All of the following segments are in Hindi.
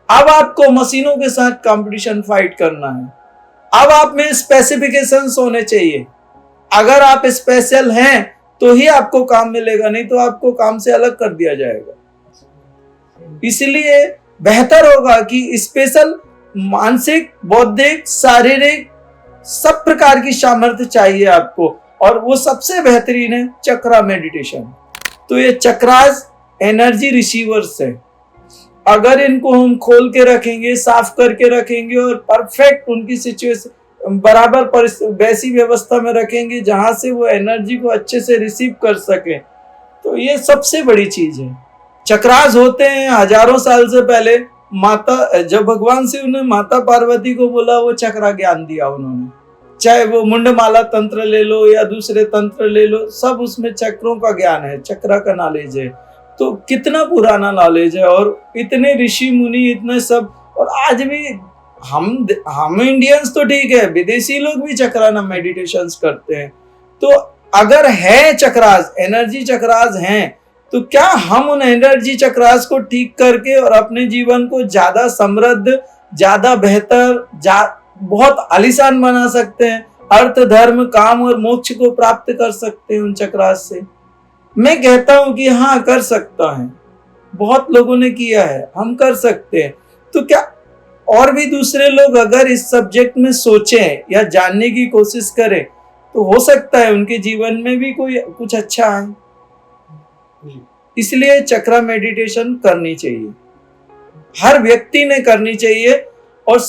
अब आपको मशीनों के साथ कंपटीशन फाइट करना है। अब आप में स्पेसिफिकेशंस होने चाहिए। अगर आप स्पेशल हैं तो ही आपको काम मिलेगा, नहीं तो आपको काम से अलग कर दिया जाएगा। इसलिए बेहतर होगा कि स्पेशल मानसिक, बौद्धिक, शारीरिक सब प्रकार की सामर्थ्य चाहिए आपको, और वो सबसे बेहतरीन है चक्रा मेडिटेशन। तो ये चक्रास एनर्जी रिसीवर्स है। अगर इनको हम खोल के रखेंगे, साफ करके रखेंगे और परफेक्ट उनकी सिचुएशन बराबर वैसी व्यवस्था में रखेंगे जहां से वो एनर्जी को अच्छे से रिसीव कर सके, तो ये सबसे बड़ी चीज है। चक्रास होते हैं हजारों साल से पहले। माता जब भगवान शिव ने माता पार्वती को बोला, वो चक्रा ज्ञान दिया उन्होंने। चाहे वो मुंडमाला तंत्र ले लो या दूसरे तंत्र ले लो, सब उसमें चक्रों का ज्ञान है, चक्रा का नॉलेज है। तो कितना पुराना नॉलेज है, और इतने ऋषि मुनि, इतने सब। और आज भी हम इंडियंस तो ठीक है, विदेशी लोग भी चक्रा मेडिटेशंस करते हैं। तो अगर है चक्रास, एनर्जी चक्रास हैं, तो क्या हम उन एनर्जी चक्रास को ठीक करके और अपने जीवन को ज्यादा समृद्ध, ज्यादा बेहतर, बहुत आलीशान बना सकते हैं। अर्थ, धर्म, काम और मोक्ष को प्राप्त कर सकते हैं उन चक्रास से। मैं कहता हूं कि हाँ, कर सकता है। बहुत लोगों ने किया है, हम कर सकते हैं। तो क्या और भी दूसरे लोग अगर इस सब्जेक्ट में सोचें या जानने की कोशिश करें, तो हो सकता है उनके जीवन में भी कोई कुछ अच्छा आए। इसलिए चक्रा मेडिटेशन करनी चाहिए, हर व्यक्ति ने करनी चाहिए। और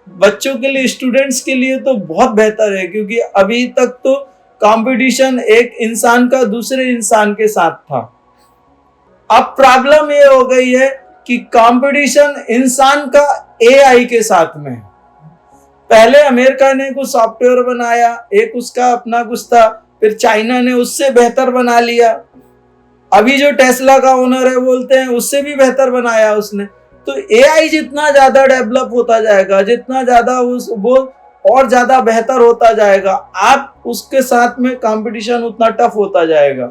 बच्चों के लिए, स्टूडेंट्स के लिए तो बहुत बेहतर है, क्योंकि अभी तक तो कंपटीशन एक इंसान का दूसरे इंसान के साथ था। अब प्रॉब्लम ये हो गई है कि कंपटीशन इंसान का एआई के साथ में है। पहले अमेरिका ने कुछ सॉफ्टवेयर बनाया, एक उसका अपना कुछ था, फिर चाइना ने उससे बेहतर बना लिया। अभी जो टेस्ला का ओनर है बोलते हैं उससे भी बेहतर बनाया उसने। तो एआई जितना ज्यादा डेवलप होता जाएगा, जितना ज्यादा वो और ज्यादा बेहतर होता जाएगा, आप उसके साथ में कंपटीशन उतना टफ होता जाएगा।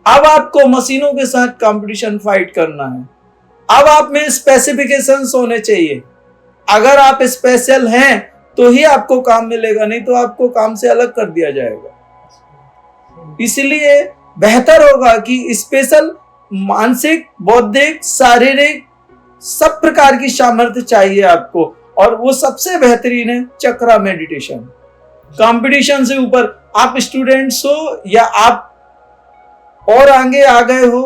अब आपको मशीनों के साथ कंपटीशन फाइट करना है। अब आप में स्पेसिफिकेशंस होने चाहिए। अगर आप स्पेशल हैं तो ही आपको काम मिलेगा, नहीं तो आपको काम से अलग कर दिया जाएगा। इसलिए बेहतर होगा कि स्पेशल मानसिक, बौद्धिक, शारीरिक सब प्रकार की सामर्थ्य चाहिए आपको, और वो सबसे बेहतरीन है चक्रा मेडिटेशन। कंपटीशन से ऊपर, आप स्टूडेंट्स हो या आप और आगे आ गए हो,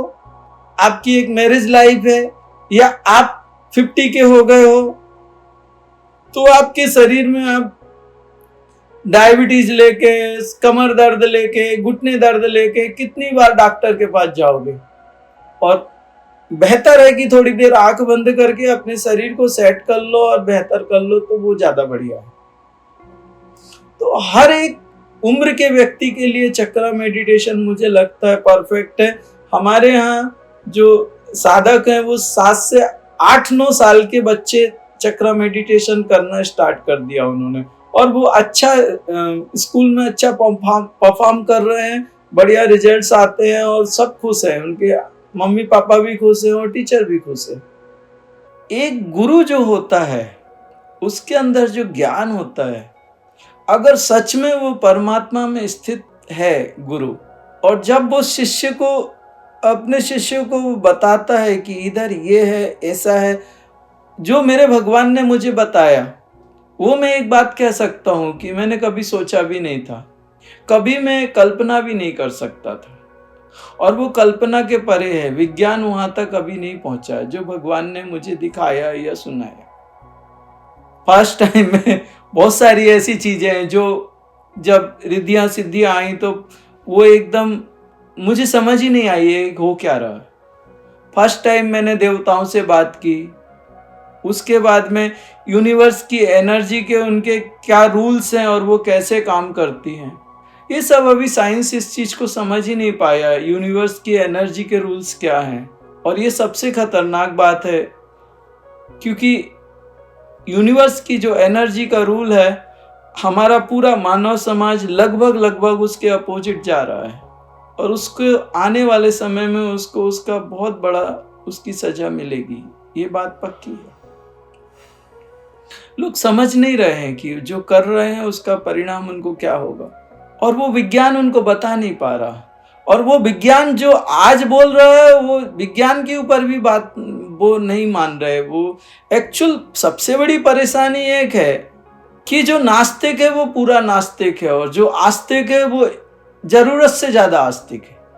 आपकी एक मैरिज लाइफ है, या आप 50 के हो गए हो, तो आपके शरीर में आप डायबिटीज लेके, कमर दर्द लेके, घुटने दर्द लेके कितनी बार डॉक्टर के पास जाओगे। और बेहतर है कि थोड़ी देर आंख बंद करके अपने शरीर को सेट कर लो और बेहतर कर लो, तो वो ज्यादा बढ़िया है। तो हर एक उम्र के व्यक्ति के लिए चक्रा मेडिटेशन मुझे लगता है परफेक्ट है। हमारे यहाँ जो साधक हैं वो 7 से 8-9 साल के बच्चे चक्रा मेडिटेशन करना स्टार्ट कर दिया उन्होंने, और वो अच्छा स्कूल में अच्छा परफॉर्म कर रहे हैं, बढ़िया रिजल्ट्स आते हैं और सब खुश हैं, उनके मम्मी पापा भी खुश हैं और टीचर भी खुश है। एक गुरु जो होता है उसके अंदर जो ज्ञान होता है, अगर सच में वो परमात्मा में स्थित है गुरु, और जब वो शिष्य को, अपने शिष्य को बताता है कि इधर ये है, ऐसा है, जो मेरे भगवान ने मुझे बताया, वो मैं एक बात कह सकता हूँ कि मैंने कभी सोचा भी नहीं था, कभी मैं कल्पना भी नहीं कर सकता था, और वो कल्पना के परे है। विज्ञान वहां तक कभी नहीं पहुंचा जो भगवान ने मुझे दिखाया या सुनाया। फर्स्ट टाइम में बहुत सारी ऐसी चीजें हैं जो जब रिद्धियां सिद्धियां आई तो वो एकदम मुझे समझ ही नहीं आई ये हो क्या रहा। फर्स्ट टाइम मैंने देवताओं से बात की, उसके बाद में यूनिवर्स की एनर्जी के उनके क्या रूल्स हैं और वो कैसे काम करती हैं, ये सब अभी साइंस इस चीज को समझ ही नहीं पाया, यूनिवर्स की एनर्जी के रूल्स क्या हैं। और ये सबसे खतरनाक बात है, क्योंकि यूनिवर्स की जो एनर्जी का रूल है, हमारा पूरा मानव समाज लगभग उसके अपोजिट जा रहा है, और उसको आने वाले समय में उसको उसका बहुत बड़ा उसकी सजा मिलेगी। ये बात पक्की है। लोग समझ नहीं रहे हैं कि जो कर रहे हैं उसका परिणाम उनको क्या होगा, और वो विज्ञान उनको बता नहीं पा रहा। और वो विज्ञान जो आज बोल रहा है, वो विज्ञान के ऊपर भी बात वो नहीं मान रहे। वो एक्चुअल सबसे बड़ी परेशानी एक है कि जो नास्तिक है वो पूरा नास्तिक है, और जो आस्तिक है वो जरूरत से ज्यादा आस्तिक है।